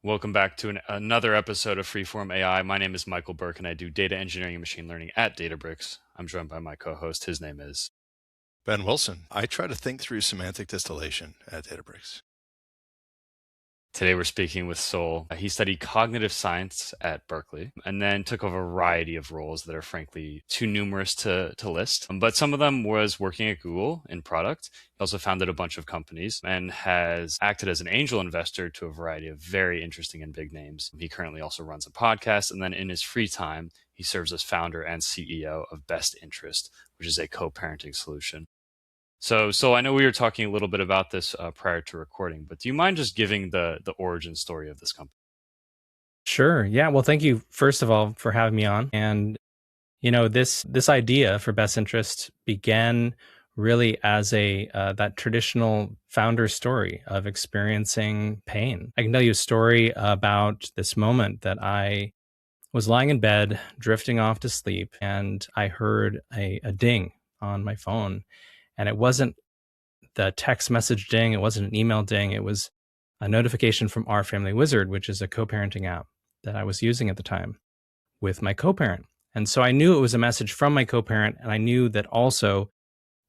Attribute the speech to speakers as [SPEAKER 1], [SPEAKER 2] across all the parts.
[SPEAKER 1] Welcome back to another episode of Freeform AI. My name is Michael Burke, and I do data engineering and machine learning at Databricks. I'm joined by my co-host. His name is
[SPEAKER 2] Ben Wilson. I try to think through semantic distillation at Databricks.
[SPEAKER 1] Today we're speaking with Sol. He studied cognitive science at Berkeley and then took a variety of roles that are frankly too numerous to list. But some of them was working at Google in product. He also founded a bunch of companies and has acted as an angel investor to a variety of very interesting and big names. He currently also runs a podcast, and then in his free time, he serves as founder and CEO of BestInterest, which is a co-parenting solution. So I know we were talking a little bit about this prior to recording, but do you mind just giving the origin story of this company?
[SPEAKER 3] Sure. Yeah. Well, thank you first of all for having me on. And this idea for Best Interest began really as a that traditional founder story of experiencing pain. I can tell you a story about this moment that I was lying in bed, drifting off to sleep, and I heard a ding on my phone, and it wasn't the text message ding, it wasn't an email ding, it was a notification from Our Family Wizard, which is a co-parenting app that I was using at the time with my co-parent. And so I knew it was a message from my co-parent, and I knew that also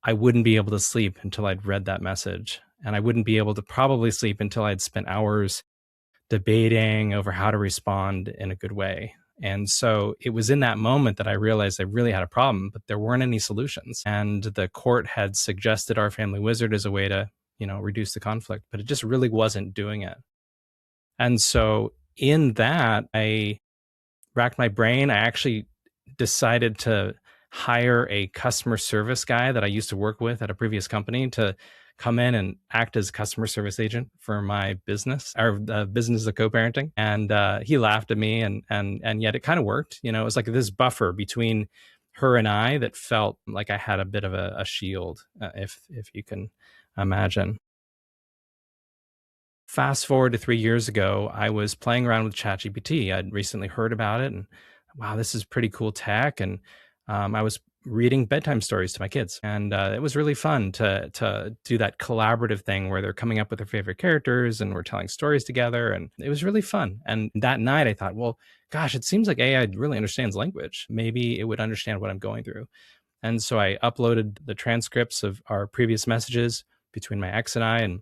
[SPEAKER 3] I wouldn't be able to sleep until I'd read that message. And I wouldn't be able to probably sleep until I'd spent hours debating over how to respond in a good way. And so it was in that moment that I realized I really had a problem, but there weren't any solutions. And the court had suggested Our Family Wizard as a way to, reduce the conflict, but it just really wasn't doing it. And so in that, I racked my brain. I actually decided to hire a customer service guy that I used to work with at a previous company to come in and act as customer service agent for my business, or the business of co-parenting. And he laughed at me, and yet it kind of worked. It was like this buffer between her and I that felt like I had a bit of a shield, if you can imagine. Fast forward to 3 years ago, I was playing around with ChatGPT. I'd recently heard about it, and wow, this is pretty cool tech. And I was reading bedtime stories to my kids, and it was really fun to do that collaborative thing where they're coming up with their favorite characters, and we're telling stories together, and it was really fun. And that night, I thought, well, gosh, it seems like AI really understands language. Maybe it would understand what I'm going through. And so I uploaded the transcripts of our previous messages between my ex and I, and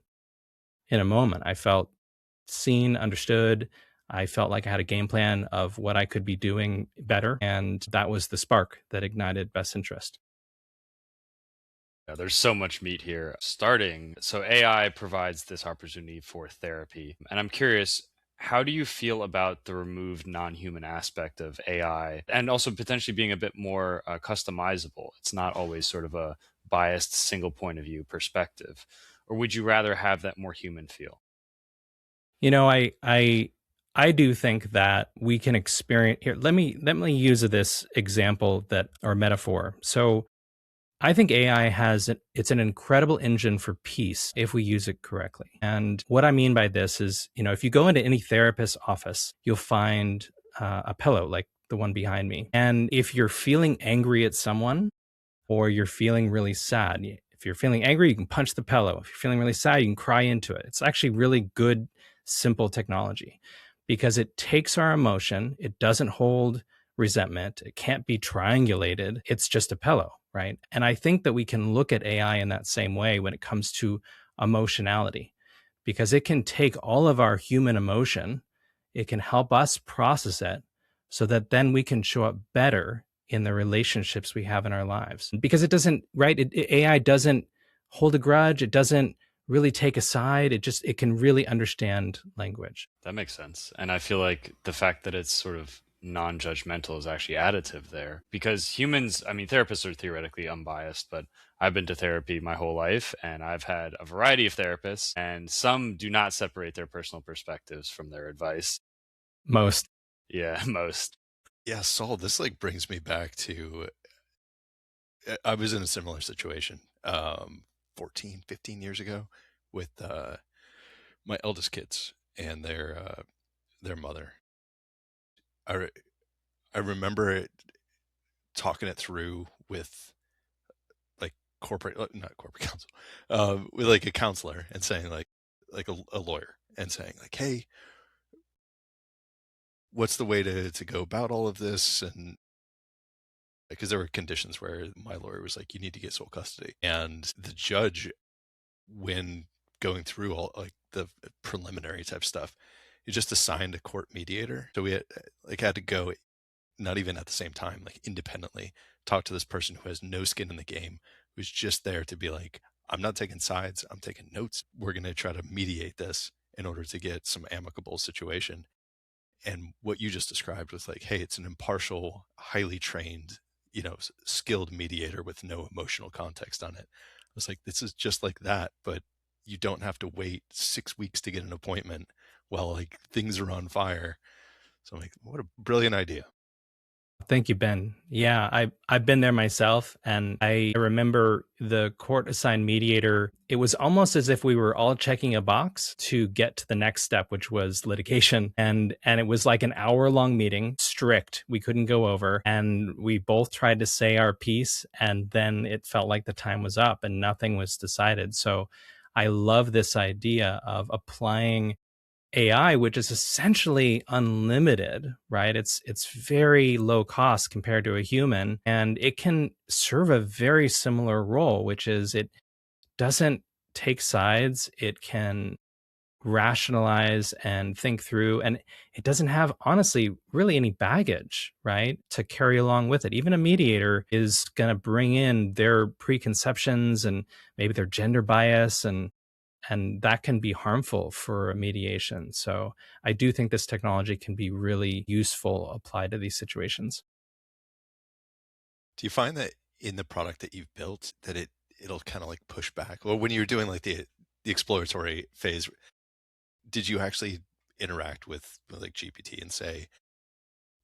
[SPEAKER 3] in a moment, I felt seen, understood. I felt like I had a game plan of what I could be doing better. And that was the spark that ignited Best Interest.
[SPEAKER 1] Yeah, there's so much meat here. Starting, so AI provides this opportunity for therapy, and I'm curious, how do you feel about the removed non-human aspect of AI, and also potentially being a bit more customizable? It's not always sort of a biased single point of view perspective, or would you rather have that more human feel?
[SPEAKER 3] You know, I do think that we can experience here. Let me use this example that or metaphor. So I think AI it's an incredible engine for peace if we use it correctly. And what I mean by this is, if you go into any therapist's office, you'll find a pillow like the one behind me. And if you're feeling angry at someone or you're feeling really sad, if you're feeling angry, you can punch the pillow. If you're feeling really sad, you can cry into it. It's actually really good, simple technology because it takes our emotion, it doesn't hold resentment, it can't be triangulated. It's just a pillow, right? And I think that we can look at AI in that same way when it comes to emotionality because it can take all of our human emotion, it can help us process it so that then we can show up better in the relationships we have in our lives. Because it doesn't, right? AI doesn't hold a grudge, it doesn't really take a side, it can really understand language.
[SPEAKER 1] That makes sense. And I feel like the fact that it's sort of non-judgmental is actually additive there because humans, I mean, therapists are theoretically unbiased, but I've been to therapy my whole life and I've had a variety of therapists, and some do not separate their personal perspectives from their advice.
[SPEAKER 3] Most.
[SPEAKER 1] Yeah, most.
[SPEAKER 2] Yeah, Saul, this brings me back to I was in a similar situation 14, 15 years ago with my eldest kids and their mother. I re- I remember talking it through with like not corporate counsel, with like a counselor and saying like a lawyer and saying like, hey, what's the way to go about all of this? And because there were conditions where my lawyer was like, you need to get sole custody. And the judge, when going through all like the preliminary type stuff, he just assigned a court mediator. So we had to go, not even at the same time, like independently, talk to this person who has no skin in the game, who's just there to be like, I'm not taking sides, I'm taking notes. We're going to try to mediate this in order to get some amicable situation. And what you just described was like, hey, it's an impartial, highly trained, skilled mediator with no emotional context on it. I was like, this is just like that, but you don't have to wait 6 weeks to get an appointment while like things are on fire. So I'm like, what a brilliant idea.
[SPEAKER 3] Thank you, Ben. Yeah, I've been there myself, and I remember the court assigned mediator. It was almost as if we were all checking a box to get to the next step, which was litigation. And it was like an hour-long meeting, strict. We couldn't go over, and we both tried to say our piece, and then it felt like the time was up and nothing was decided. So I love this idea of applying AI, which is essentially unlimited, right? It's very low cost compared to a human, and it can serve a very similar role, which is it doesn't take sides. It can rationalize and think through, and it doesn't have, honestly, really any baggage, right, to carry along with it. Even a mediator is going to bring in their preconceptions and maybe their gender bias, and that can be harmful for a mediation. So I do think this technology can be really useful applied to these situations.
[SPEAKER 2] Do you find that in the product that you've built that it'll kind of like push back? Well, when you're doing like the exploratory phase, did you actually interact with like GPT and say,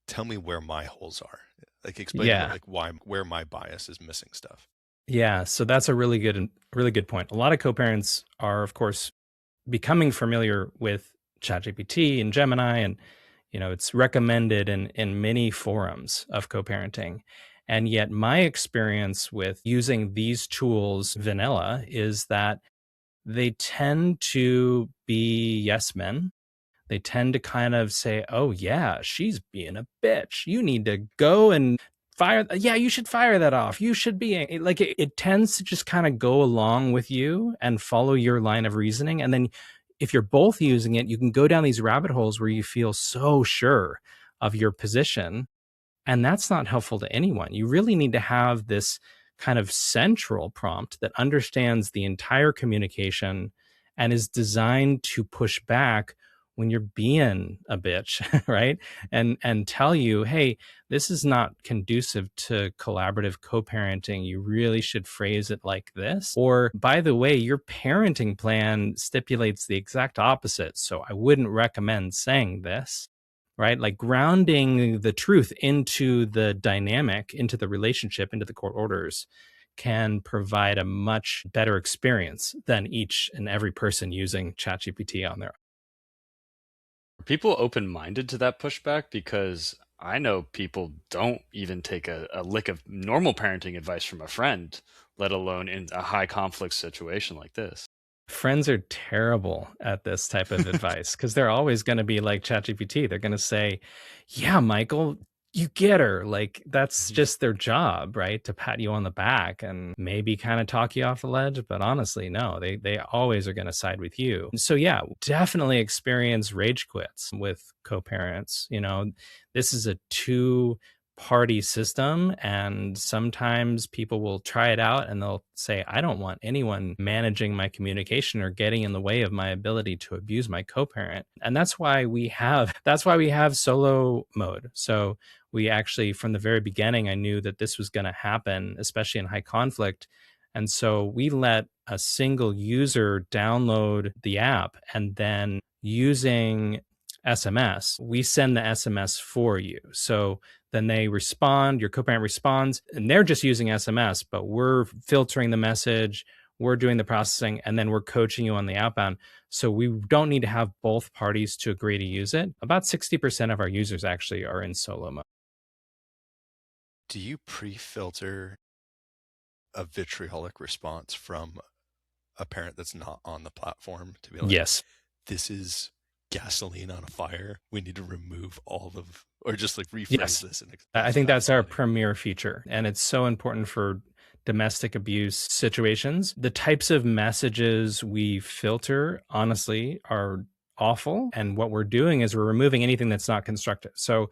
[SPEAKER 2] tell me where my holes are? Like explain to me
[SPEAKER 3] Yeah.
[SPEAKER 2] like why where my bias is missing stuff.
[SPEAKER 3] Yeah. So that's a really good point. A lot of co-parents are, of course, becoming familiar with ChatGPT and Gemini, and it's recommended in many forums of co-parenting. And yet my experience with using these tools vanilla is that they tend to be yes men. They tend to kind of say, "Oh yeah, she's being a bitch. You need to go and fire. Yeah, you should fire that off. You should be like." It tends to just kind of go along with you and follow your line of reasoning. And then, if you're both using it, you can go down these rabbit holes where you feel so sure of your position, and that's not helpful to anyone. You really need to have this kind of central prompt that understands the entire communication and is designed to push back when you're being a bitch, right? And tell you, "Hey, this is not conducive to collaborative co-parenting. You really should phrase it like this." Or, "By the way, your parenting plan stipulates the exact opposite, so I wouldn't recommend saying this." Right? Like grounding the truth into the dynamic, into the relationship, into the court orders can provide a much better experience than each and every person using ChatGPT on their.
[SPEAKER 1] Are people open minded to that pushback? Because I know people don't even take a lick of normal parenting advice from a friend, let alone in a high conflict situation like this.
[SPEAKER 3] Friends are terrible at this type of advice because they're always going to be like ChatGPT. They're going to say, "Yeah, Michael, you get her." Like that's
[SPEAKER 2] Mhm.
[SPEAKER 3] just their job, right? To pat you on the back and maybe kind of talk you off the ledge. But honestly, no, they always are going to side with you. So yeah, definitely experience rage quits with co-parents. This is a two-party system, and sometimes people will try it out and they'll say, "I don't want anyone managing my communication or getting in the way of my ability to abuse my co-parent." And that's why we have solo mode. So we actually, from the very beginning, I knew that this was going to happen, especially in high conflict. And so we let a single user download the app, and then using SMS, we send the SMS for you. So then they respond, your co-parent responds, and they're just using SMS, but we're filtering the message, we're doing the processing, and then we're coaching you on the outbound. So we don't need to have both parties to agree to use it. About 60% of our users actually are in solo mode.
[SPEAKER 2] Do you pre-filter a vitriolic response from a parent that's not on the platform to be like,
[SPEAKER 3] Yes.
[SPEAKER 2] this is gasoline on a fire. We need to remove all of, or just like rephrase
[SPEAKER 3] Yes.
[SPEAKER 2] this. And
[SPEAKER 3] I
[SPEAKER 2] that's
[SPEAKER 3] think that's our
[SPEAKER 2] fascinating.
[SPEAKER 3] premier feature. And it's so important for domestic abuse situations. The types of messages we filter, honestly, are awful. And what we're doing is we're removing anything that's not constructive. So,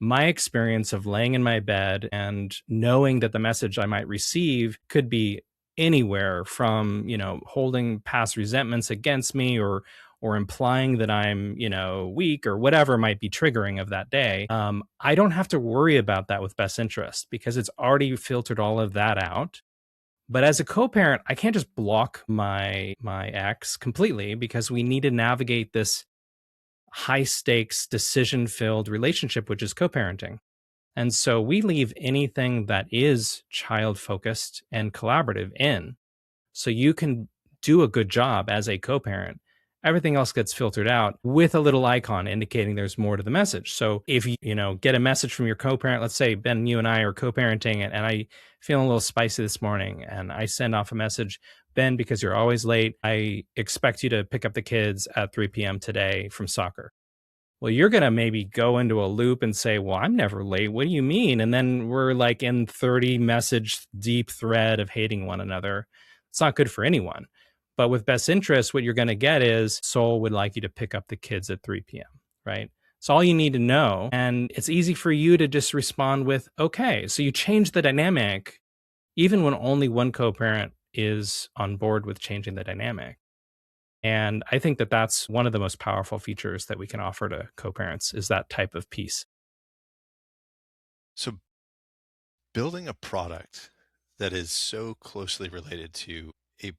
[SPEAKER 3] my experience of laying in my bed and knowing that the message I might receive could be anywhere from, holding past resentments against me or implying that I'm, weak or whatever might be triggering of that day. I don't have to worry about that with best interest because it's already filtered all of that out. But as a co-parent, I can't just block my ex completely because we need to navigate this high stakes decision filled relationship, which is co-parenting. And so we leave anything that is child focused and collaborative in. So you can do a good job as a co parent. Everything else gets filtered out with a little icon indicating there's more to the message. So if you get a message from your co-parent, let's say Ben, you and I are co-parenting and I feeling a little spicy this morning and I send off a message, Ben, because you're always late, I expect you to pick up the kids at 3 p.m. today from soccer. Well, you're going to maybe go into a loop and say, well, I'm never late. What do you mean? And then we're like in 30 message deep thread of hating one another. It's not good for anyone. But with best interest, what you're going to get is Soul would like you to pick up the kids at 3 p.m., right? It's all you need to know. And it's easy for you to just respond with, okay. So you change the dynamic, even when only one co parent is on board with changing the dynamic. And I think that that's one of the most powerful features that we can offer to co-parents is that type of piece.
[SPEAKER 2] So building a product that is so closely related to a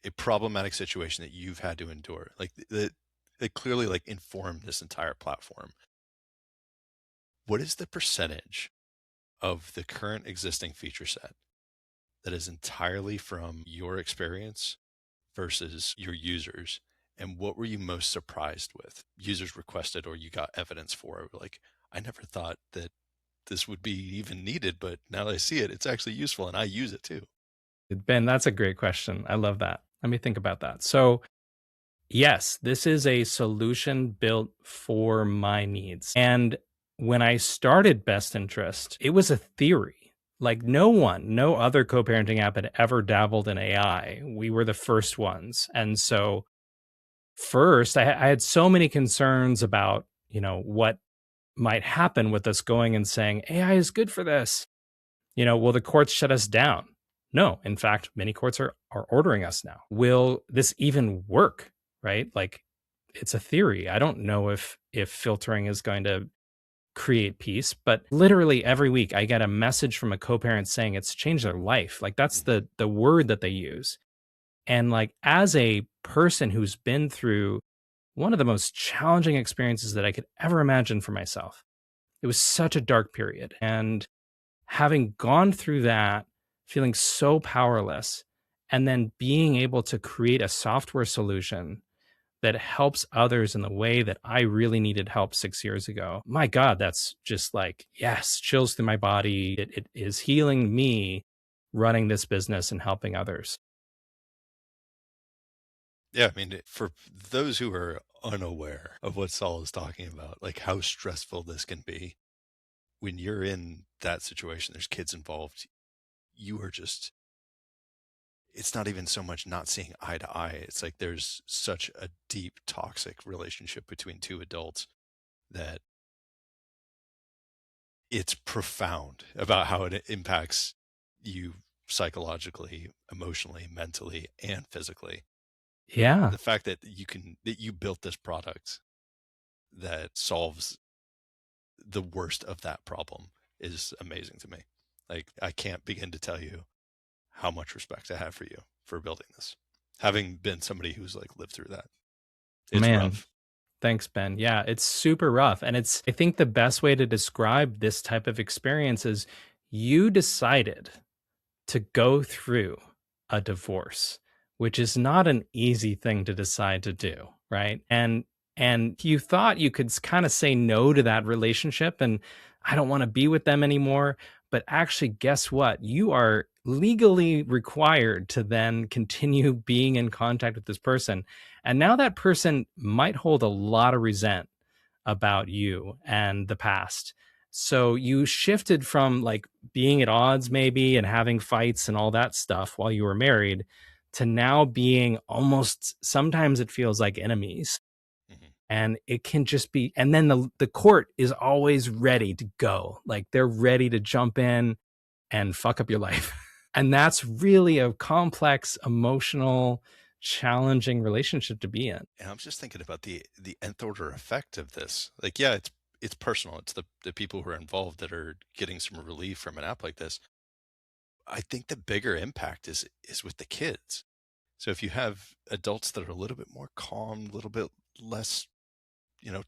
[SPEAKER 2] a problematic situation that you've had to endure, like that clearly like informed this entire platform. What is the percentage of the current existing feature set that is entirely from your experience versus your users? And what were you most surprised with? Users requested or you got evidence for? Like, I never thought that this would be even needed, but now that I see it, it's actually useful and I use it too.
[SPEAKER 3] Ben, that's a great question. I love that. Let me think about that. So, yes, this is a solution built for my needs. And when I started Best Interest, it was a theory. Like no other co-parenting app had ever dabbled in AI. We were the first ones. And so first, I had so many concerns about, what might happen with us going and saying AI is good for this. Will the courts shut us down? No. In fact, many courts are ordering us now. Will this even work? Right? Like it's a theory. I don't know if filtering is going to create peace, but literally every week I get a message from a co-parent saying it's changed their life. Like that's
[SPEAKER 2] Mhm.
[SPEAKER 3] the word that they use. And like as a person who's been through one of the most challenging experiences that I could ever imagine for myself. It was such a dark period. And having gone through that, feeling so powerless, and then being able to create a software solution that helps others in the way that I really needed help 6 years ago. My God, that's just like, yes, chills through my body. It is healing me running this business and helping others.
[SPEAKER 2] Yeah, I mean, for those who are unaware of what Saul is talking about, like how stressful this can be when you're in that situation, there's kids involved, you are just, it's not even so much not seeing eye to eye. It's like there's such a deep toxic relationship between two adults that it's profound about how it impacts you psychologically, emotionally, mentally, and physically.
[SPEAKER 3] Yeah.
[SPEAKER 2] The fact that you built this product that solves the worst of that problem is amazing to me. Like, I can't begin to tell you how much respect I have for you for building this, having been somebody who's like lived through that. It's
[SPEAKER 3] Man,
[SPEAKER 2] rough.
[SPEAKER 3] thanks, Ben. Yeah, it's super rough. And I think the best way to describe this type of experience is you decided to go through a divorce, which is not an easy thing to decide to do, right? And you thought you could kind of say no to that relationship and I don't want to be with them anymore, but actually guess what? You are legally required to then continue being in contact with this person. And now that person might hold a lot of resent about you and the past. So you shifted from like being at odds maybe and having fights and all that stuff while you were married to now being almost, sometimes it feels like enemies.
[SPEAKER 2] Mhm.
[SPEAKER 3] And it can just be, and then the court is always ready to go. Like they're ready to jump in and fuck up your life. And that's really a complex, emotional, challenging relationship to be in.
[SPEAKER 2] And I'm just thinking about the nth order effect of this. Like, yeah, it's personal. It's the people who are involved that are getting some relief from an app like this. I think the bigger impact is with the kids. So if you have adults that are a little bit more calm, a little bit less,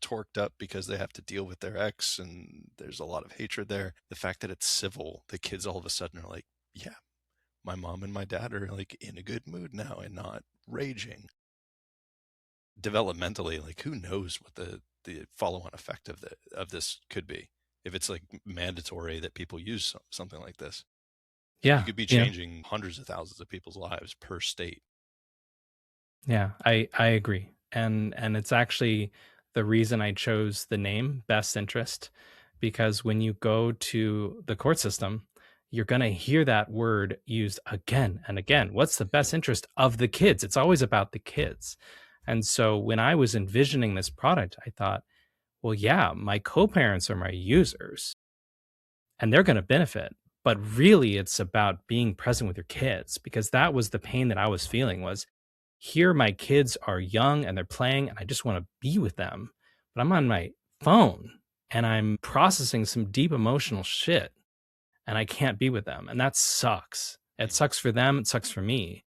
[SPEAKER 2] torqued up because they have to deal with their ex and there's a lot of hatred there. The fact that it's civil, the kids all of a sudden are like, yeah, my mom and my dad are like in a good mood now and not raging. Developmentally, like who knows what the follow-on effect of this could be if it's like mandatory that people use something like this. You
[SPEAKER 3] Yeah.
[SPEAKER 2] could be
[SPEAKER 3] You know,
[SPEAKER 2] changing hundreds of thousands of people's lives per state.
[SPEAKER 3] yeah, I agree. And it's actually the reason I chose the name Best Interest, because when you go to the court system, you're going to hear that word used again and again. What's the
[SPEAKER 2] Yeah.
[SPEAKER 3] best interest of the kids? It's always about the kids. And so when I was envisioning this product, I thought, well, yeah, my co-parents are my users and they're going to benefit, but really it's about being present with your kids, because that was the pain that I was feeling. Was here my kids are young and they're playing and I just want to be with them, but I'm on my phone and I'm processing some deep emotional shit and I can't be with them, and that sucks. It
[SPEAKER 2] Mhm.
[SPEAKER 3] sucks for them, it sucks for me.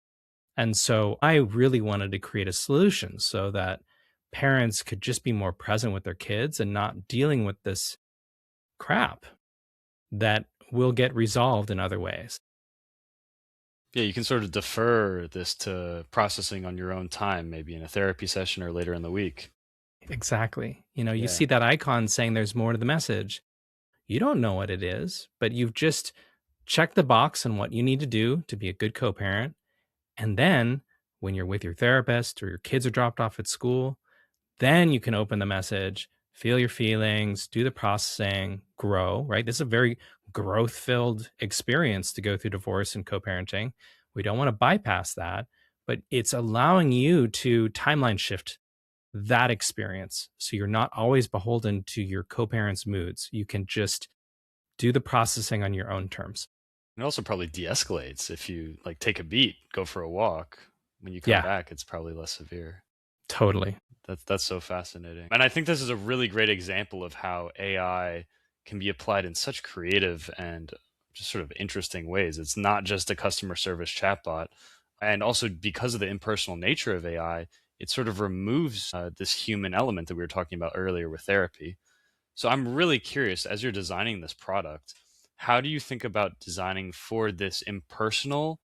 [SPEAKER 3] And so I really wanted to create a solution so that parents could just be more present with their kids and not dealing with this crap that will get resolved in other ways.
[SPEAKER 1] Yeah, you can sort of defer this to processing on your own time, maybe in a therapy session or later in the week.
[SPEAKER 3] Exactly. You know, you
[SPEAKER 1] Yeah.
[SPEAKER 3] see that icon saying there's more to the message. You don't know what it is, but you've just checked the box on what you need to do to be a good co parent. And then when you're with your therapist or your kids are dropped off at school, then you can open the message, feel your feelings, do the processing, grow, right? This is a very growth filled experience to go through divorce and co parenting. We don't want to bypass that, but it's allowing you to timeline shift that experience. So you're not always beholden to your co parent's moods. You can just do the processing on your own terms.
[SPEAKER 1] It also probably de-escalates if you like take a beat, go for a walk. When you come
[SPEAKER 3] Yeah,
[SPEAKER 1] back, it's probably less severe.
[SPEAKER 3] totally.
[SPEAKER 1] That's so fascinating. And I think this is a really great example of how AI can be applied in such creative and just sort of interesting ways. It's not just a customer service chatbot. And also because of the impersonal nature of AI, it sort of removes this human element that we were talking about earlier with therapy. So I'm really curious, as you're designing this product, how do you think about designing for this impersonal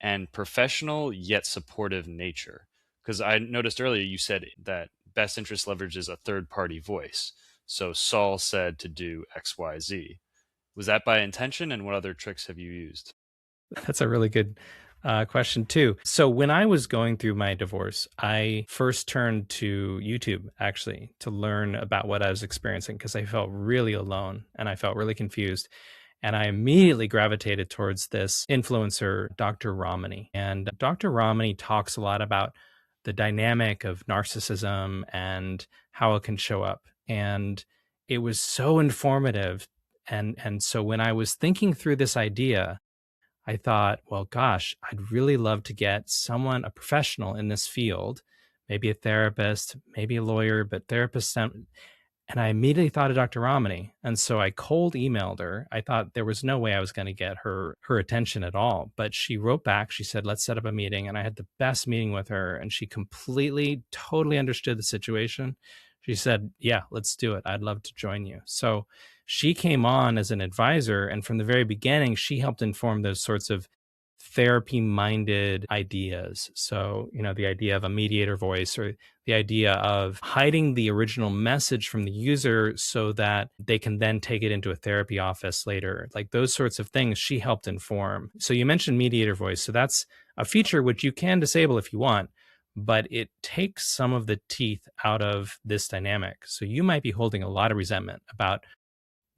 [SPEAKER 1] and professional yet supportive nature? Because I noticed earlier you said that Best Interest leverages a third party voice. So Saul said to do XYZ. Was that by intention? And what other tricks have you used?
[SPEAKER 3] That's a really good question, too. So, when I was going through my divorce, I first turned to YouTube actually to learn about what I was experiencing, because I felt really alone and I felt really confused. And I immediately gravitated towards this influencer, Dr. Ramani. And Dr. Ramani talks a lot about the dynamic of narcissism and how it can show up. And it was so informative. And so when I was thinking through this idea, I thought, well, gosh, I'd really love to get someone, a professional in this field, maybe a therapist, maybe a lawyer, but therapist. And I immediately thought of Dr. Ramani. And so I cold emailed her. I thought there was no way I was going to get her attention at all. But she wrote back. She said, let's set up a meeting. And I had the best meeting with her. And she completely, totally understood the situation. She said, yeah, let's do it. I'd love to join you. So she came on as an advisor. And from the very beginning, she helped inform those sorts of therapy minded ideas. So, you know, the idea of a mediator voice, or the idea of hiding the original message from the user so that they can then take it into a therapy office later. Like those sorts of things she helped inform. So you mentioned mediator voice. So that's a feature which you can disable if you want, but it takes some of the teeth out of this dynamic. So you might be holding a lot of resentment about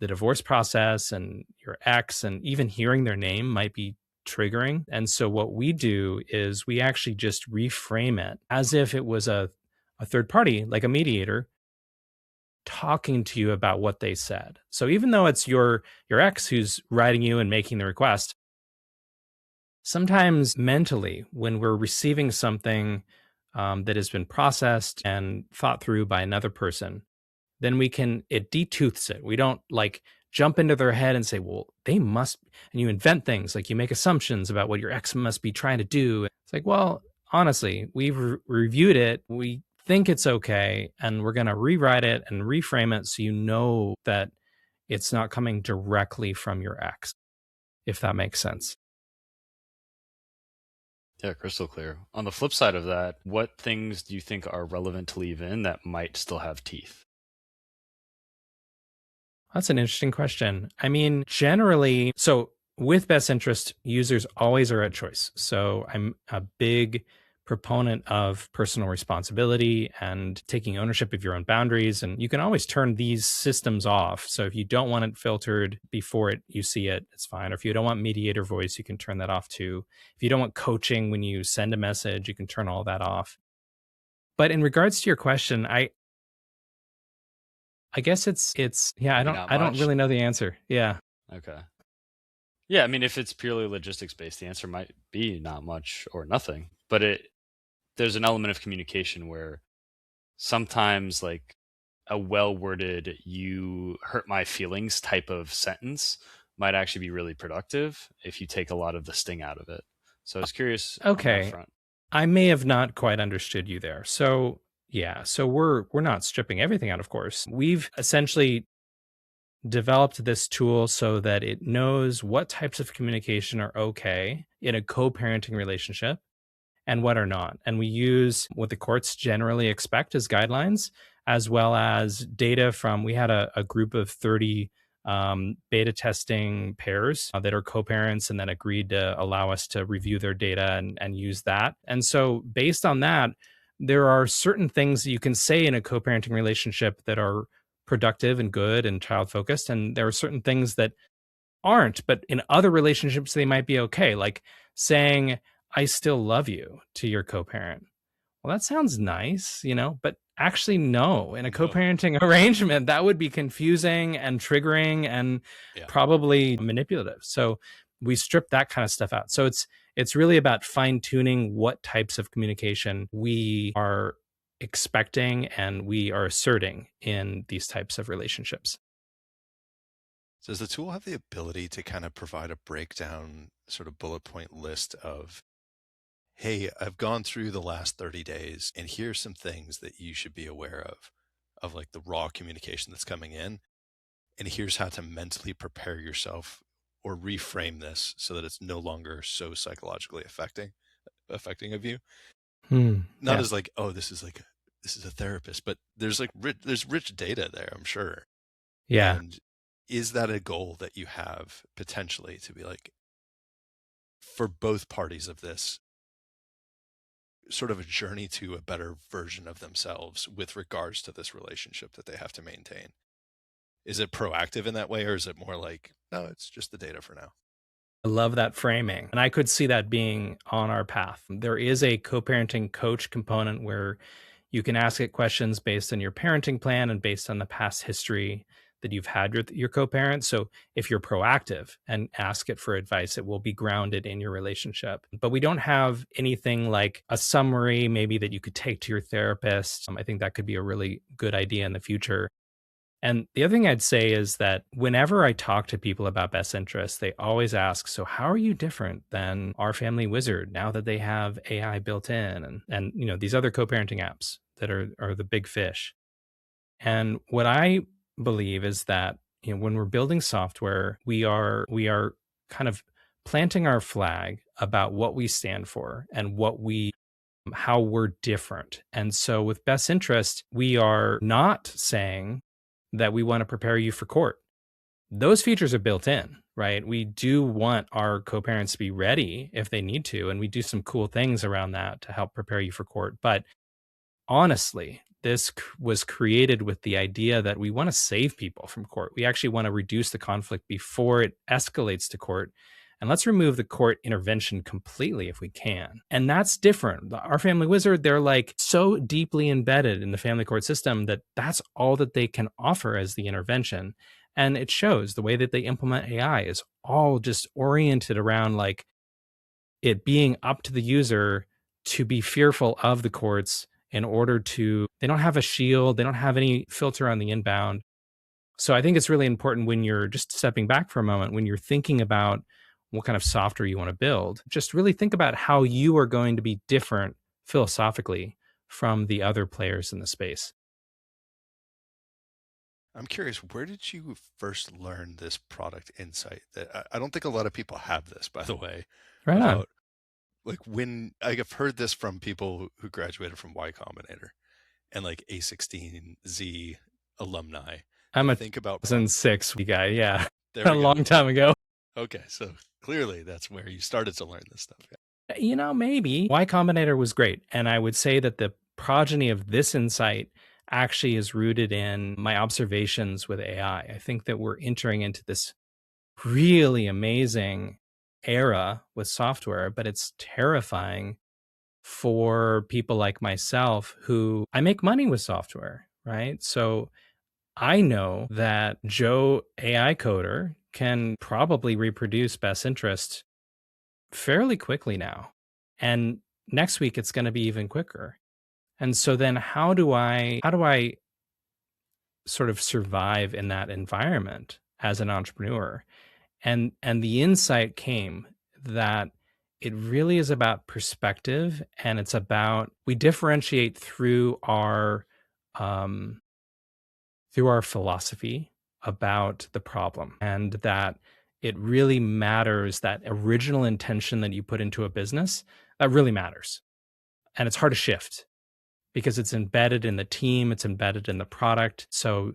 [SPEAKER 3] the divorce process and your ex, and even hearing their name might be triggering. And so what we do is we actually just reframe it as if it was a third party, like a mediator, talking to you about what they said. So even though it's your ex who's writing you and making the request, sometimes mentally when we're receiving something that has been processed and thought through by another person, then it detooths it. We don't like jump into their head and say, well, they must, and you invent things like you make assumptions about what your ex must be trying to do. It's like, well, honestly, we've reviewed it. We think it's okay. And we're going to rewrite it and reframe it so you know that it's not coming directly from your ex, if that makes sense.
[SPEAKER 1] Yeah, crystal clear. On the flip side of that, what things do you think are relevant to leave in that might still have teeth?
[SPEAKER 3] That's an interesting question. I mean, generally, so with best interest, users always are at choice. So I'm a big proponent of personal responsibility and taking ownership of your own boundaries. And you can always turn these systems off. So if you don't want it filtered before you see it, it's fine. Or if you don't want mediator voice, you can turn that off too. If you don't want coaching when you send a message, you can turn all that off. But in regards to your question, I guess it's yeah,
[SPEAKER 1] Maybe not
[SPEAKER 3] I don't
[SPEAKER 1] much.
[SPEAKER 3] really know the answer. Yeah.
[SPEAKER 1] Okay. Yeah, I mean, if it's purely logistics based, the answer might be not much or nothing. But there's an element of communication where sometimes like a well worded "you hurt my feelings" type of sentence might actually be really productive if you take a lot of the sting out of it. So I was curious on that
[SPEAKER 3] Okay.
[SPEAKER 1] front.
[SPEAKER 3] I may have not quite understood you there. So, yeah, so we're not stripping everything out, of course. We've essentially developed this tool so that it knows what types of communication are okay in a co-parenting relationship and what are not. And we use what the courts generally expect as guidelines, as well as data from, we had a group of 30 beta testing pairs that are co parents and then agreed to allow us to review their data and use that. And so, based on that, there are certain things that you can say in a co parenting relationship that are productive and good and child focused. And there are certain things that aren't, but in other relationships, they might be okay. Like saying, I still love you to your co parent. Well, that sounds nice, but actually, no. In a co
[SPEAKER 2] No.
[SPEAKER 3] parenting arrangement, that would be confusing and triggering and
[SPEAKER 2] Yeah.
[SPEAKER 3] probably manipulative. So we strip that kind of stuff out. So it's really about fine tuning what types of communication we are expecting and we are asserting in these types of relationships.
[SPEAKER 2] So does the tool have the ability to kind of provide a breakdown, sort of bullet point list of, hey, I've gone through the last 30 days and here's some things that you should be aware of like the raw communication that's coming in. And here's how to mentally prepare yourself or reframe this so that it's no longer so psychologically affecting of you. Not
[SPEAKER 3] Yeah.
[SPEAKER 2] as like, oh, this is a therapist, but there's like there's rich data there, I'm sure.
[SPEAKER 3] Yeah.
[SPEAKER 2] And is that a goal that you have potentially to be like, for both parties of this, sort of a journey to a better version of themselves with regards to this relationship that they have to maintain? Is it proactive in that way, or is it more like, no, it's just the data for now?
[SPEAKER 3] I love that framing. And I could see that being on our path. There is a co parenting coach component where you can ask it questions based on your parenting plan and based on the past history that you've had with your co parent. So if you're proactive and ask it for advice, it will be grounded in your relationship. But we don't have anything like a summary, maybe that you could take to your therapist. I think that could be a really good idea in the future. And the other thing I'd say is that whenever I talk to people about best interests, they always ask, so how are you different than our family wizard now that they have AI built in and these other co-parenting apps that are the big fish. And what I believe is that when we're building software, we are kind of planting our flag about what we stand for and how we're different. And so with best interest, we are not saying that we want to prepare you for court. those features are built in, right? We do want our co-parents to be ready if they need to, and we do some cool things around that to help prepare you for court. But honestly, this was created with the idea that we want to save people from court. We actually want to reduce the conflict before it escalates to court. And let's remove the court intervention completely if we can. And that's different. Our family wizard, they're like so deeply embedded in the family court system that that's all that they can offer as the intervention. And it shows the way that they implement AI is all just oriented around like it being up to the user to be fearful of the courts in order to, they don't have a shield, they don't have any filter on the inbound. So I think it's really important when you're just stepping back for a moment, when you're thinking about what kind of software you want to build, just really think about how you are going to be different philosophically from the other players in the space.
[SPEAKER 2] I'm curious, where did you first learn this product insight? That I don't think a lot of people have this, by the way,
[SPEAKER 3] Right on.
[SPEAKER 2] about like when I've heard this from people who graduated from Y Combinator and like A16Z alumni
[SPEAKER 3] I'm
[SPEAKER 2] that
[SPEAKER 3] a
[SPEAKER 2] think about product.
[SPEAKER 3] 2006 guy. Yeah.
[SPEAKER 2] There
[SPEAKER 3] A
[SPEAKER 2] we go.
[SPEAKER 3] long time ago.
[SPEAKER 2] Okay, so clearly that's where you started to learn this stuff. Yeah.
[SPEAKER 3] Maybe Y Combinator was great. And I would say that the progeny of this insight actually is rooted in my observations with AI. I think that we're entering into this really amazing era with software, but it's terrifying for people like myself who I make money with software, right? So I know that Joe AI coder can probably reproduce best interest fairly quickly now. And next week it's going to be even quicker. And so then how do I sort of survive in that environment as an entrepreneur? And the insight came that it really is about perspective, and it's about we differentiate um through our philosophy about the problem, and that it really matters, that original intention that you put into a business, that really matters. And it's hard to shift because it's embedded in the team, it's embedded in the product. So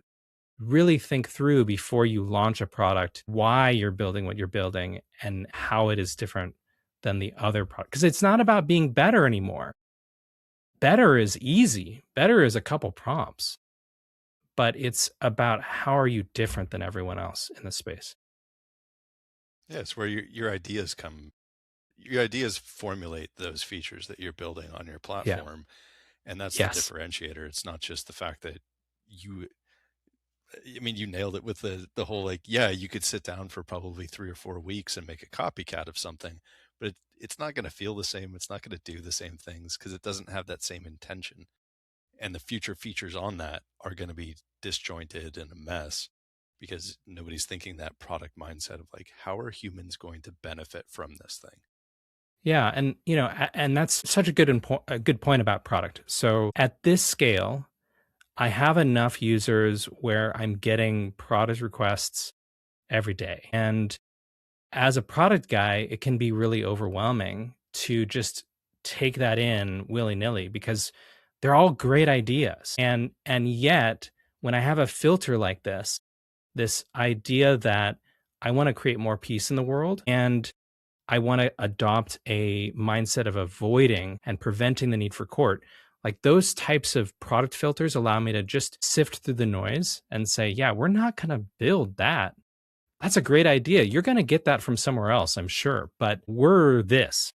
[SPEAKER 3] really think through before you launch a product why you're building what you're building and how it is different than the other product, because it's not about being better anymore. Better is easy, better is a couple prompts, but it's about how are you different than everyone else in the space.
[SPEAKER 2] Yeah, it's where your ideas come, your ideas formulate those features that you're building on your
[SPEAKER 3] Yeah.
[SPEAKER 2] platform. And that's the
[SPEAKER 3] Yes.
[SPEAKER 2] differentiator. It's not just the fact that you, I mean, you nailed it with the whole like, yeah, you could sit down for probably 3 or 4 weeks and make a copycat of something, but it's not going to feel the same. It's not going to do the same things because it doesn't have that same intention. And the future features on that are going to be disjointed and a mess because nobody's thinking that product mindset of like, how are humans going to benefit from this thing?
[SPEAKER 3] Yeah, and and that's such a a good point about product. So at this scale, I have enough users where I'm getting product requests every day. And as a product guy, it can be really overwhelming to just take that in willy-nilly because they're all great ideas. And yet, when I have a filter like this idea that I want to create more peace in the world and I want to adopt a mindset of avoiding and preventing the need for court. Like those types of product filters allow me to just sift through the noise and say, yeah, we're not going to build that. That's a great idea. You're going to get that from somewhere else, I'm sure, but we're this,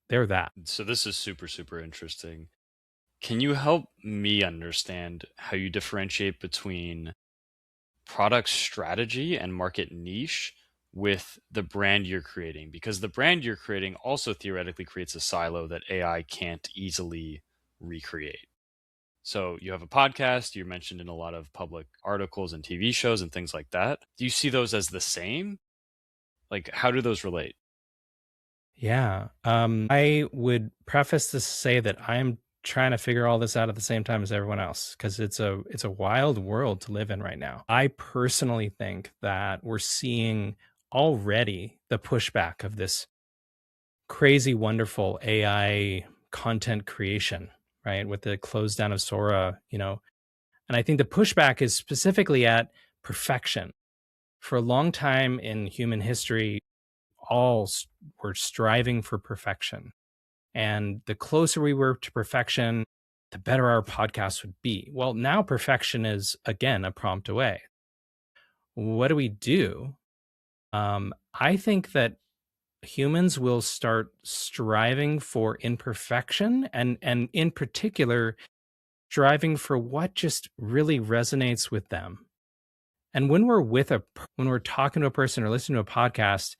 [SPEAKER 3] they're that.
[SPEAKER 1] So this is super, super interesting. Can you help me understand how you differentiate between product strategy and market niche with the brand you're creating? Because the brand you're creating also theoretically creates a silo that AI can't easily recreate. So you have a podcast, you're mentioned in a lot of public articles and TV shows and things like that. Do you see those as the same? Like, how do those relate?
[SPEAKER 3] Yeah. I would preface this to say that I'm trying to figure all this out at the same time as everyone else because it's a wild world to live in right now. I personally think that we're seeing already the pushback of this crazy wonderful AI content creation, right? With the close down of Sora, and I think the pushback is specifically at perfection For a long time in human history, all were striving for perfection. And the closer we were to perfection, the better our podcast would be. Well, now perfection is, again, a prompt away. What do we do? I think that humans will start striving for imperfection and in particular, striving for what just really resonates with them. And when we're when we're talking to a person or listening to a podcast,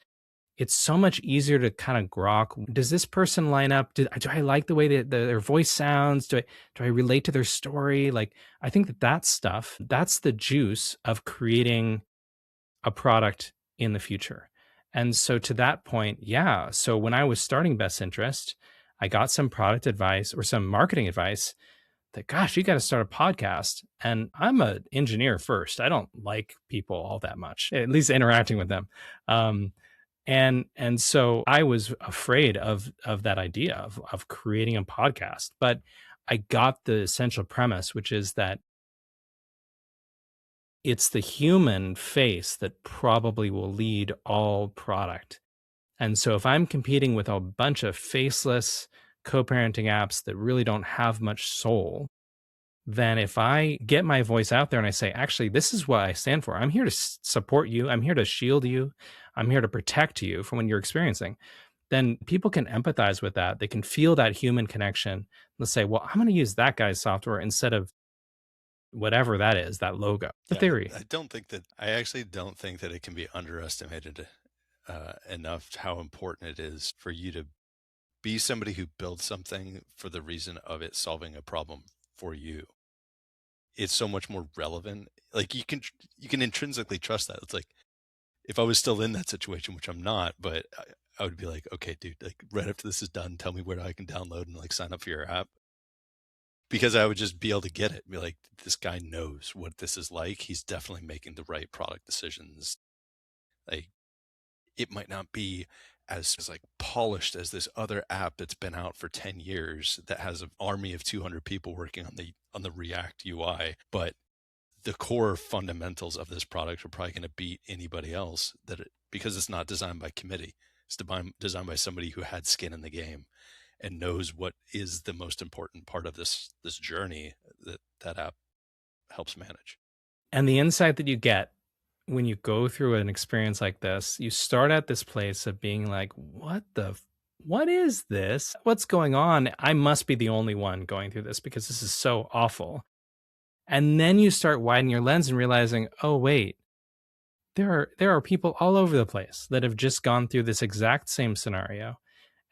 [SPEAKER 3] it's so much easier to kind of grok. Does this person line up? Do I like the way that their voice sounds? Do I relate to their story? Like, I think that stuff, that's the juice of creating a product in the future. And so to that point, yeah. So when I was starting Best Interest, I got some product advice or some marketing advice that, gosh, you got to start a podcast. And I'm an engineer first. I don't like people all that much, at least interacting with them. And so I was afraid of that idea of creating a podcast. But I got the essential premise, which is that it's the human face that probably will lead all product. And so if I'm competing with a bunch of faceless co-parenting apps that really don't have much soul, then if I get my voice out there and I say, actually, this is what I stand for. I'm here to support you. I'm here to shield you. I'm here to protect you from what you're experiencing. Then people can empathize with that. They can feel that human connection. Let's say, well, I'm going to use that guy's software instead of whatever that is, that logo. The
[SPEAKER 2] Yeah,
[SPEAKER 3] theory.
[SPEAKER 2] I actually don't think that it can be underestimated enough how important it is for you to be somebody who builds something for the reason of it solving a problem for you. It's so much more relevant. Like you can intrinsically trust that. It's like if I was still in that situation, which I'm not, but I would be like, okay, dude, like right after this is done, tell me where I can download and like sign up for your app. Because I would just be able to get it. Be like, this guy knows what this is like. He's definitely making the right product decisions. Like it might not be as like polished as this other app that's been out for 10 years that has an army of 200 people working on the React UI, but the core fundamentals of this product are probably going to beat anybody else because it's not designed by committee. It's designed by somebody who had skin in the game and knows what is the most important part of this journey that app helps manage.
[SPEAKER 3] And the insight that you get when you go through an experience like this, you start at this place of being like, what is this? What's going on? I must be the only one going through this because this is so awful. And then you start widening your lens and realizing, oh, wait, there are people all over the place that have just gone through this exact same scenario.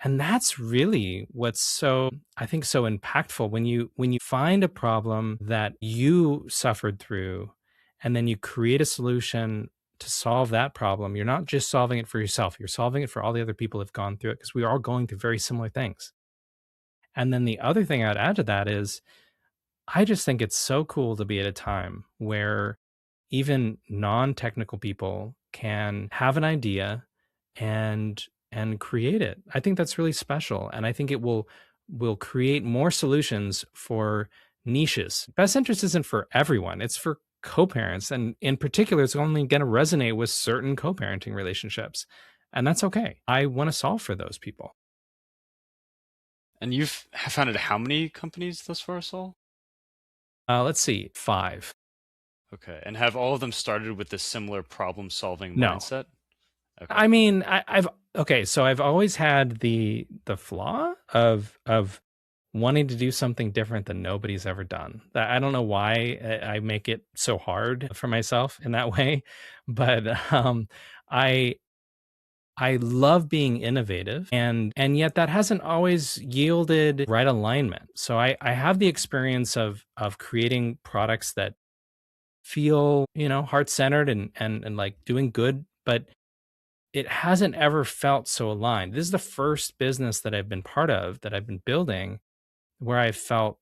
[SPEAKER 3] And that's really what's so, I think, so impactful when you find a problem that you suffered through and then you create a solution to solve that problem. You're not just solving it for yourself, you're solving it for all the other people who've gone through it because we are all going through very similar things. And then the other thing I'd add to that is I just think it's so cool to be at a time where even non-technical people can have an idea and create it. I think that's really special and I think it will create more solutions for niches. Best interest isn't for everyone. It's for co-parents and in particular it's only going to resonate with certain co-parenting relationships. And that's okay. I want to solve for those people.
[SPEAKER 1] And you've founded how many companies thus far, Saul?
[SPEAKER 3] Let's see, 5.
[SPEAKER 1] Okay. And have all of them started with this similar problem-solving
[SPEAKER 3] No.
[SPEAKER 1] mindset? Okay.
[SPEAKER 3] I mean, I've okay, so I've always had the flaw of wanting to do something different than nobody's ever done. I don't know why I make it so hard for myself in that way, but I I love being innovative and yet that hasn't always yielded right alignment. So I have the experience of creating products that feel, heart-centered and like doing good, but it hasn't ever felt so aligned. This is the first business that I've been part of, that I've been building, where I felt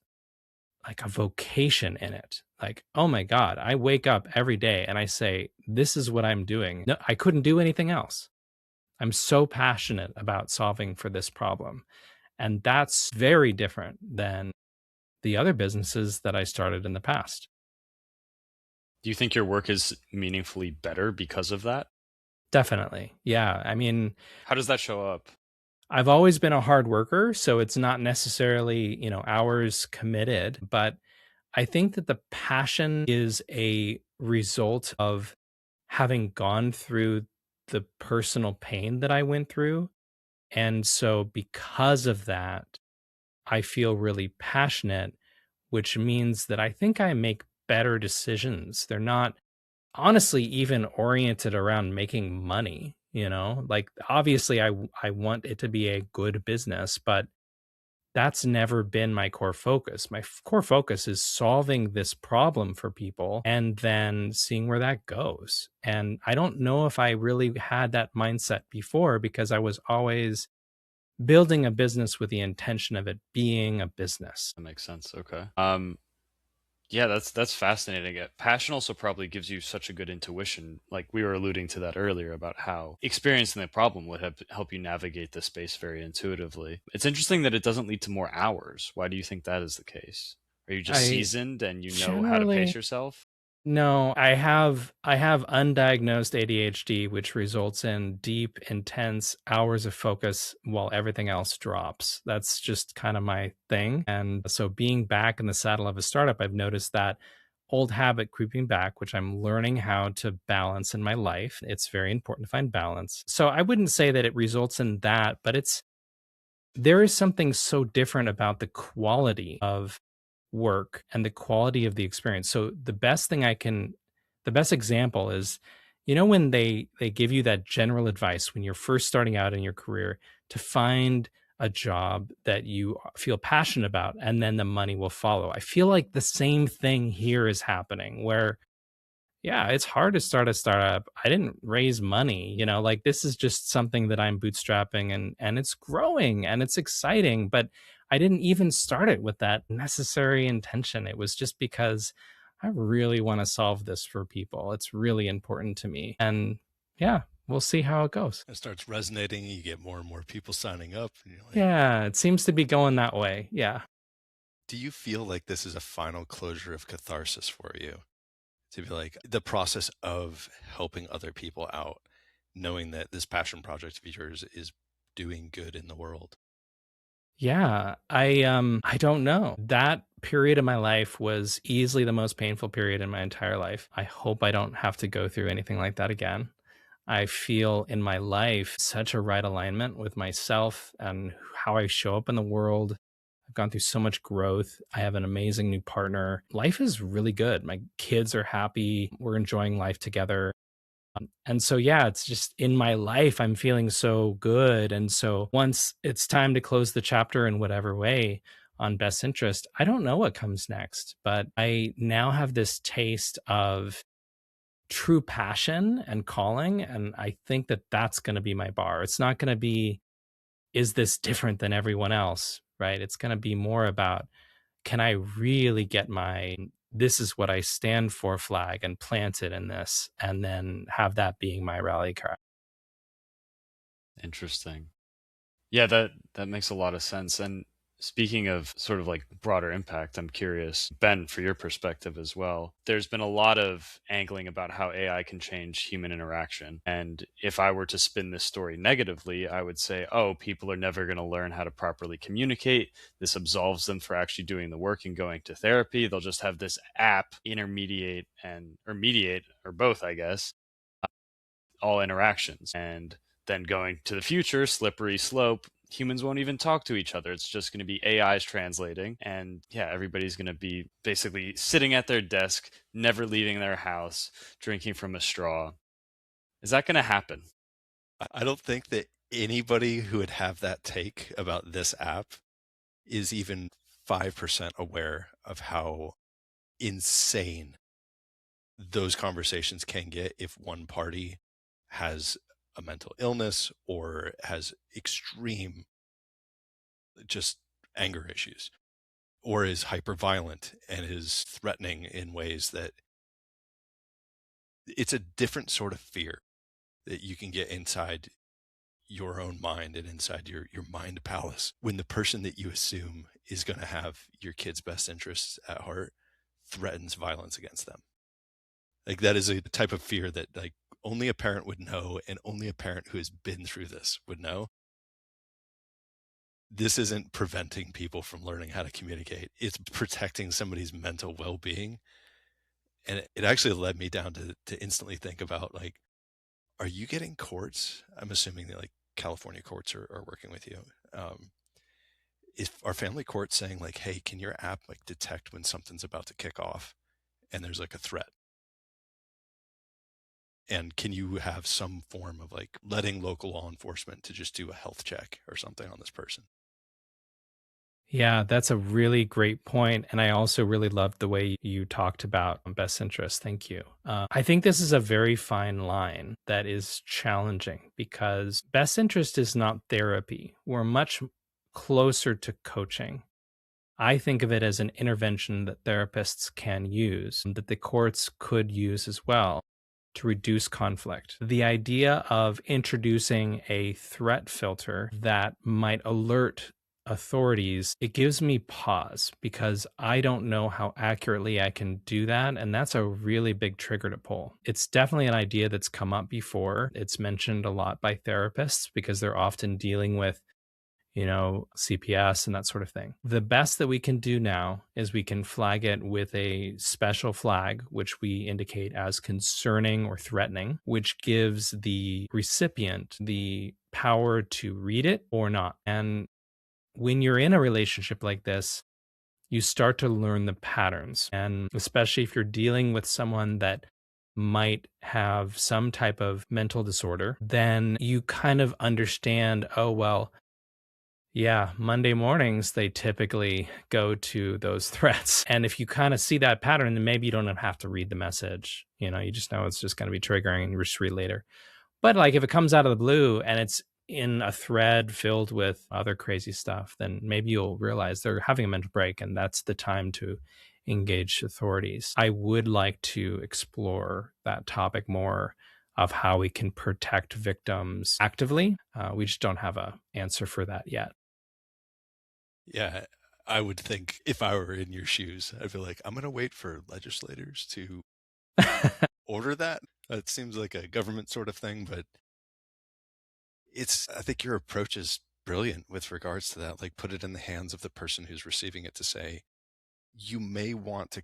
[SPEAKER 3] like a vocation in it. Like, oh my God, I wake up every day and I say, this is what I'm doing. No, I couldn't do anything else. I'm so passionate about solving for this problem. And that's very different than the other businesses that I started in the past.
[SPEAKER 1] Do you think your work is meaningfully better because of that?
[SPEAKER 3] Definitely. Yeah. I mean,
[SPEAKER 1] How does that show up?
[SPEAKER 3] I've always been a hard worker, so it's not necessarily, hours committed, but I think that the passion is a result of having gone through the personal pain that I went through. And so because of that, I feel really passionate, which means that I think I make better decisions. They're not honestly even oriented around making money, Like obviously I want it to be a good business, but that's never been my core focus. My core focus is solving this problem for people and then seeing where that goes. And I don't know if I really had that mindset before because I was always building a business with the intention of it being a business.
[SPEAKER 1] That makes sense. Okay. Yeah, that's fascinating. Passion also probably gives you such a good intuition. Like we were alluding to that earlier about how experiencing the problem would help you navigate the space very intuitively. It's interesting that it doesn't lead to more hours. Why do you think that is the case? Are you just
[SPEAKER 3] I
[SPEAKER 1] seasoned and you know how to pace
[SPEAKER 3] generally
[SPEAKER 1] yourself?
[SPEAKER 3] No, I have undiagnosed ADHD, which results in deep, intense hours of focus while everything else drops. That's just kind of my thing. And so being back in the saddle of a startup, I've noticed that old habit creeping back, which I'm learning how to balance in my life. It's very important to find balance. So I wouldn't say that it results in that, but there is something so different about the quality of work and the quality of the experience. So the best example is, when they give you that general advice when you're first starting out in your career to find a job that you feel passionate about and then the money will follow. I feel like the same thing here is happening where yeah, it's hard to start a startup. I didn't raise money, like this is just something that I'm bootstrapping and it's growing and it's exciting, but I didn't even start it with that necessary intention. It was just because I really want to solve this for people. It's really important to me. And yeah, we'll see how it goes.
[SPEAKER 2] It starts resonating, you get more and more people signing up, and you're like,
[SPEAKER 3] Yeah, it seems to be going that way. Yeah.
[SPEAKER 2] do you feel like this is a final closure of catharsis for you? To be like the process of helping other people out, knowing that this passion project of yours is doing good in the world.
[SPEAKER 3] Yeah, I don't know. That period of my life was easily the most painful period in my entire life. I hope I don't have to go through anything like that again. I feel in my life such a right alignment with myself and how I show up in the world. I've gone through so much growth. I have an amazing new partner. Life is really good. My kids are happy. We're enjoying life together. And so, yeah, it's just in my life, I'm feeling so good. And so, once it's time to close the chapter in whatever way on best interest, I don't know what comes next, but I now have this taste of true passion and calling. And I think that that's going to be my bar. It's not going to be, is this different than everyone else? Right. It's going to be more about, can I really get my this is what I stand for flag and plant it in this and then have that being my rally cry.
[SPEAKER 1] Interesting. Yeah, that makes a lot of sense. And speaking of sort of like broader impact, I'm curious, Ben, for your perspective as well. There's been a lot of angling about how AI can change human interaction. And if I were to spin this story negatively, I would say, oh, people are never going to learn how to properly communicate. This absolves them for actually doing the work and going to therapy. They'll just have this app intermediate and or mediate or both, I guess, all interactions. And then going to the future, slippery slope, humans won't even talk to each other. It's just going to be AIs translating. And yeah, everybody's going to be basically sitting at their desk, never leaving their house, drinking from a straw. Is that going to happen?
[SPEAKER 2] I don't think that anybody who would have that take about this app is even 5% aware of how insane those conversations can get if one party has a mental illness or has extreme just anger issues or is hyper violent and is threatening in ways that it's a different sort of fear that you can get inside your own mind and inside your mind palace when the person that you assume is going to have your kid's best interests at heart threatens violence against them. Like that is a type of fear that like only a parent would know, and only a parent who has been through this would know. This isn't preventing people from learning how to communicate. It's protecting somebody's mental well-being. And it actually led me down to instantly think about like, are you getting courts? I'm assuming that like California courts are working with you. Is our family court saying like, hey, can your app like detect when something's about to kick off and there's like a threat? And can you have some form of like letting local law enforcement to just do a health check or something on this person?
[SPEAKER 3] Yeah, that's a really great point. And I also really loved the way you talked about best interest. Thank you. I think this is a very fine line that is challenging because best interest is not therapy. We're much closer to coaching. I think of it as an intervention that therapists can use, that the courts could use as well to reduce conflict. The idea of introducing a threat filter that might alert authorities, it gives me pause because I don't know how accurately I can do that. And that's a really big trigger to pull. It's definitely an idea that's come up before. It's mentioned a lot by therapists because they're often dealing with CPS and that sort of thing. The best that we can do now is we can flag it with a special flag, which we indicate as concerning or threatening, which gives the recipient the power to read it or not. And when you're in a relationship like this, you start to learn the patterns. And especially if you're dealing with someone that might have some type of mental disorder, then you kind of understand, oh, well, yeah, Monday mornings, they typically go to those threats. And if you kind of see that pattern, then maybe you don't have to read the message. You just know it's just going to be triggering and you just read later. But like if it comes out of the blue and it's in a thread filled with other crazy stuff, then maybe you'll realize they're having a mental break and that's the time to engage authorities. I would like to explore that topic more of how we can protect victims actively. We just don't have an answer for that yet.
[SPEAKER 2] Yeah, I would think if I were in your shoes, I'd be like, I'm going to wait for legislators to order that. It seems like a government sort of thing, but I think your approach is brilliant with regards to that. Like, put it in the hands of the person who's receiving it to say, you may want to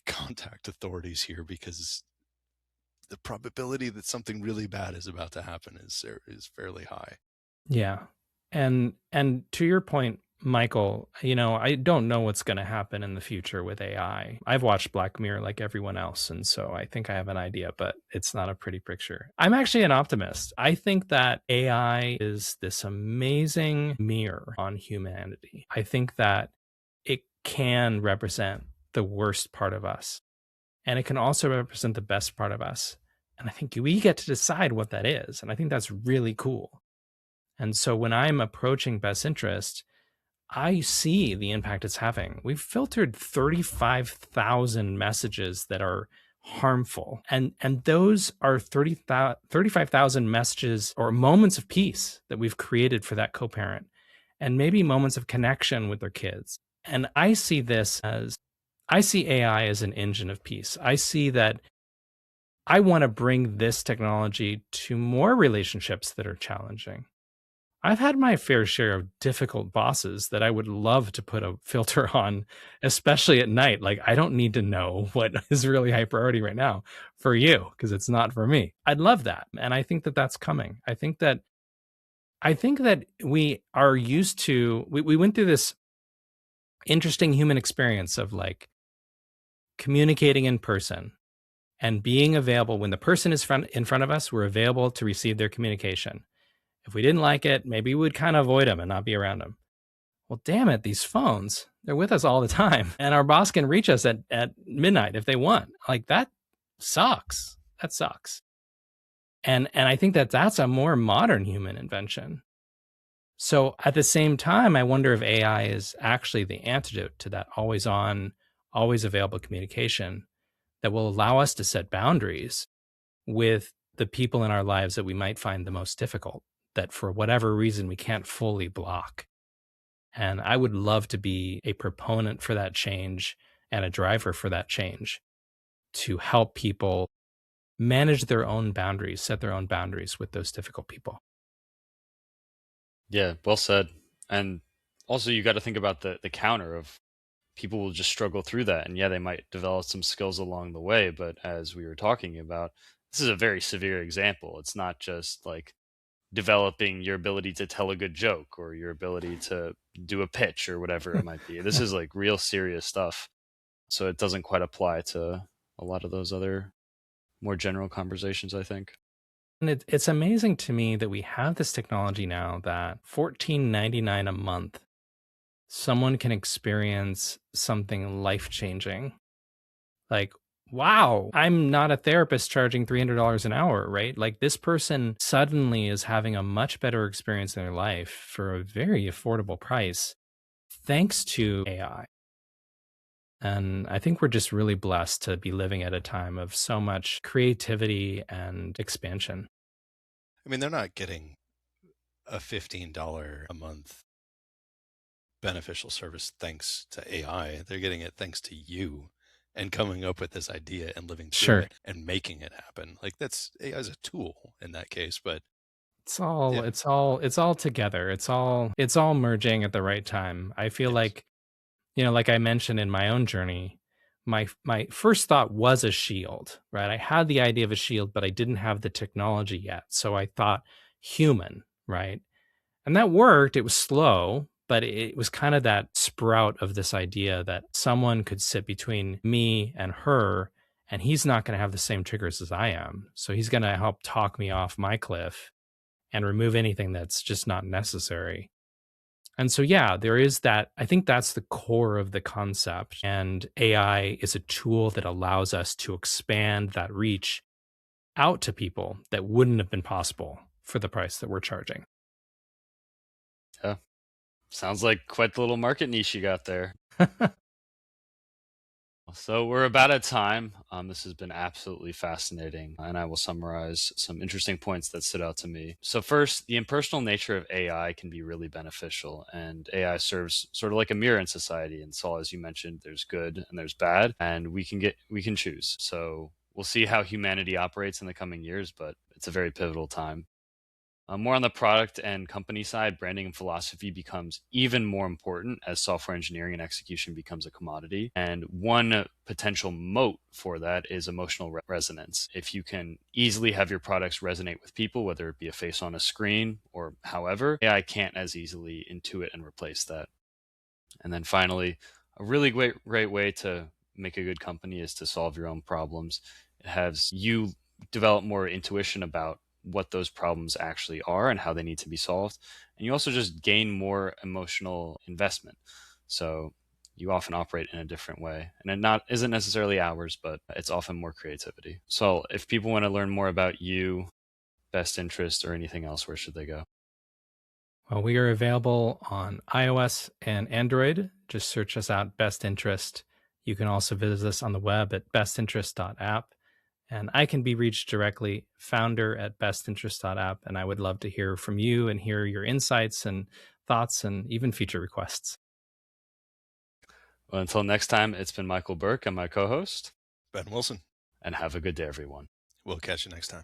[SPEAKER 2] contact authorities here because the probability that something really bad is about to happen is fairly high.
[SPEAKER 3] Yeah. And to your point, Michael, I don't know what's going to happen in the future with AI. I've watched Black Mirror like everyone else, and so I think I have an idea, but it's not a pretty picture. I'm actually an optimist. I think that AI is this amazing mirror on humanity. I think that it can represent the worst part of us, and it can also represent the best part of us. And I think we get to decide what that is, and I think that's really cool. And so when I'm approaching best interest, I see the impact it's having. We've filtered 35,000 messages that are harmful. And those are 35,000 messages or moments of peace that we've created for that co-parent and maybe moments of connection with their kids. And I see AI as an engine of peace. I see that I want to bring this technology to more relationships that are challenging. I've had my fair share of difficult bosses that I would love to put a filter on, especially at night. Like, I don't need to know what is really high priority right now for you because it's not for me. I'd love that. And I think that that's coming. I think that we are used to, we went through this interesting human experience of like communicating in person and being available when the person is in front of us, we're available to receive their communication. If we didn't like it, maybe we'd kind of avoid them and not be around them. Well, damn it, these phones, they're with us all the time. And our boss can reach us at midnight if they want. Like that sucks. That sucks. And I think that that's a more modern human invention. So at the same time, I wonder if AI is actually the antidote to that always on, always available communication that will allow us to set boundaries with the people in our lives that we might find the most difficult, that for whatever reason we can't fully block. And I would love to be a proponent for that change and a driver for that change to help people manage their own boundaries, set their own boundaries with those difficult people.
[SPEAKER 1] Yeah, well said. And also, you got to think about the counter of people will just struggle through that. And yeah, they might develop some skills along the way. But as we were talking about, this is a very severe example. It's not just like developing your ability to tell a good joke or your ability to do a pitch or whatever it might be. This is like real serious stuff. So it doesn't quite apply to a lot of those other more general conversations, I think.
[SPEAKER 3] And it's amazing to me that we have this technology now that 14.99 a month, someone can experience something life changing. Like, wow, I'm not a therapist charging $300 an hour, right? Like, this person suddenly is having a much better experience in their life for a very affordable price thanks to AI. And I think we're just really blessed to be living at a time of so much creativity and expansion.
[SPEAKER 2] I mean, they're not getting a $15 a month beneficial service thanks to AI. They're getting it thanks to you and coming up with this idea and living through
[SPEAKER 3] Sure.
[SPEAKER 2] it and making it happen. Like that's AI is a tool in that case, but
[SPEAKER 3] It's all
[SPEAKER 2] yeah,
[SPEAKER 3] it's all it's all together. It's all merging at the right time. I feel
[SPEAKER 2] yes.
[SPEAKER 3] like, like I mentioned in my own journey, my first thought was a shield, right? I had the idea of a shield, but I didn't have the technology yet. So I thought human, right? And that worked. It was slow, but it was kind of that sprout of this idea that someone could sit between me and her, and he's not going to have the same triggers as I am. So he's going to help talk me off my cliff and remove anything that's just not necessary. And so, yeah, there is that. I think that's the core of the concept. And AI is a tool that allows us to expand that reach out to people that wouldn't have been possible for the price that we're charging.
[SPEAKER 1] Yeah. Sounds like quite the little market niche you got there. So we're about at time. This has been absolutely fascinating, and I will summarize some interesting points that stood out to me. So first, the impersonal nature of AI can be really beneficial, and AI serves sort of like a mirror in society. And so, as you mentioned, there's good and there's bad, and we can choose. So we'll see how humanity operates in the coming years, but it's a very pivotal time. More on the product and company side, branding and philosophy becomes even more important as software engineering and execution becomes a commodity. And one potential moat for that is emotional resonance. If you can easily have your products resonate with people, whether it be a face on a screen or however, AI can't as easily intuit and replace that. And then finally, a really great way to make a good company is to solve your own problems. It has you develop more intuition about what those problems actually are and how they need to be solved. And you also just gain more emotional investment. So you often operate in a different way. And it not isn't necessarily hours, but it's often more creativity. So if people want to learn more about you, best interest, or anything else, where should they go?
[SPEAKER 3] Well, we are available on iOS and Android. Just search us out, Best Interest. You can also visit us on the web at bestinterest.app. And I can be reached directly, founder at bestinterest.app. And I would love to hear from you and hear your insights and thoughts and even feature requests.
[SPEAKER 1] Well, until next time, it's been Michael Burke and my co host,
[SPEAKER 2] Ben Wilson.
[SPEAKER 1] and have a good day, everyone.
[SPEAKER 2] We'll catch you next time.